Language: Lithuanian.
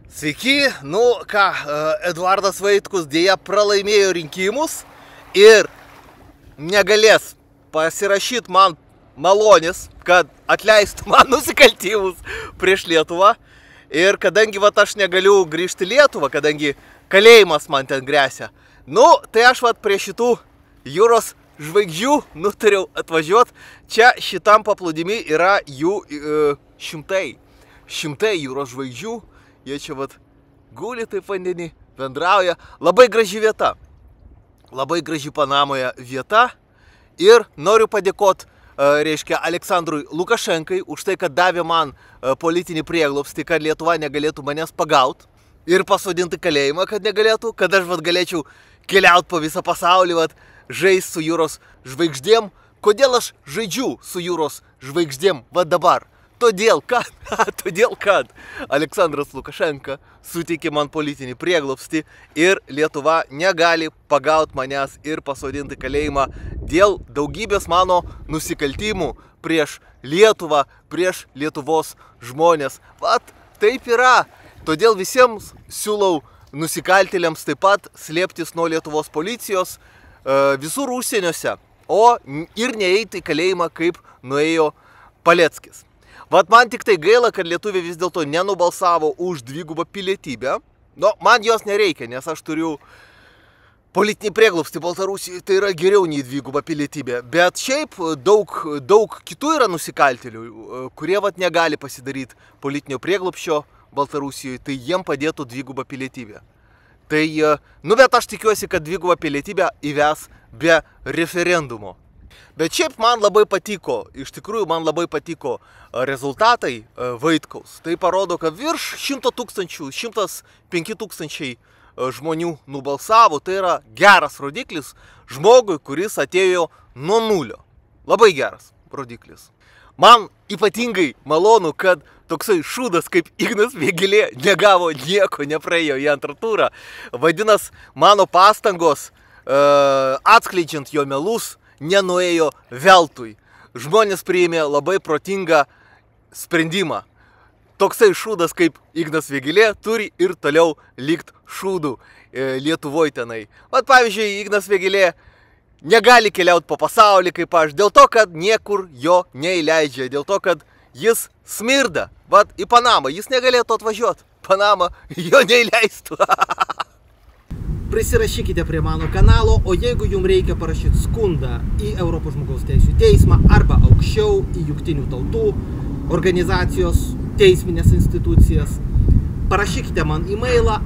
Sveiki, Eduardas Vaitkus dėja pralaimėjo rinkimus ir negalės pasirašyti man malonės, kad atleistų man nusikaltimus prieš Lietuvą. Ir kadangi aš negaliu grįžti į Lietuvą, kadangi kalėjimas man ten grėsia, tai aš prie šitų jūros žvaigždžių nutariau atvažiuoti. Čia šitam paplūdimy yra jų šimtai jūros žvaigždžių. Jie čia guli taip vandenį, bendrauja. Labai graži vieta. Labai graži Panamoje vieta. Ir noriu padėkoti, Aleksandrui Lukašenkai už tai, kad davė man politinį prieglobstį, kad Lietuva negalėtų manęs pagauti ir pasodinti kalėjimą, kad negalėtų, kad aš galėčiau keliauti po visą pasaulį, žaisti su jūros žvaigždėm. Kodėl aš žaidžiu su jūros žvaigždėm dabar? Todėl kad Aleksandras Lukašenka suteikė man politinį prieglobstį ir Lietuva negali pagauti manęs ir pasodinti kalėjimą dėl daugybės mano nusikaltimų prieš Lietuvą, prieš Lietuvos žmonės. Taip yra. Todėl visiems siūlau nusikaltėliams taip pat slėptis nuo Lietuvos policijos visur užsieniuose, ir neeiti į kalėjimą, kaip nuėjo Paleckis. Man tik tai gaila, kad lietuviai vis dėlto nenubalsavo už dvigubą pilietybę. Man jos nereikia, nes aš turiu politinį prieglobstį Baltarusijoje, tai yra geriau nei dvigubą pilietybę. Bet šiaip daug kitų yra nusikaltėlių, kurie negali pasidaryti politinio prieglobsčio Baltarusijoje, tai jiem padėtų dvigubą pilietybę. Bet aš tikiuosi, kad dvigubą pilietybę įves be referendumo. Bet šiaip man labai patiko, iš tikrųjų man labai patiko rezultatai Vaitkaus. Tai parodo, kad virš 100 000, 105 000 žmonių nubalsavo. Tai yra geras rodiklis žmogui, kuris atėjo nuo nulio. Labai geras rodiklis. Man ypatingai malonu, kad toksai šūdas kaip Ignas Vėgėlė negavo nieko, nepraėjo į antrą turą. Vadinas, mano pastangos atskleidžiant jo melus nenuėjo veltui. Žmonės priėmė labai protingą sprendimą. Toksai šūdas kaip Ignas Vėgėlė turi ir toliau likt šūdų Lietuvoje tenai. Pavyzdžiui, Ignas Vėgėlė negali keliauti po pasaulį kaip aš, dėl to, kad niekur jo neįleidžia, dėl to, kad jis smirda. Į Panamą jis negalėtų atvažiuoti. Panama jo neįleistų. Prisirašykite prie mano kanalo, o jeigu jums reikia parašyti skundą į Europos žmogaus teisių teismą arba aukščiau į Jungtinių tautų organizacijos teisminės institucijas, parašykite man e-mailą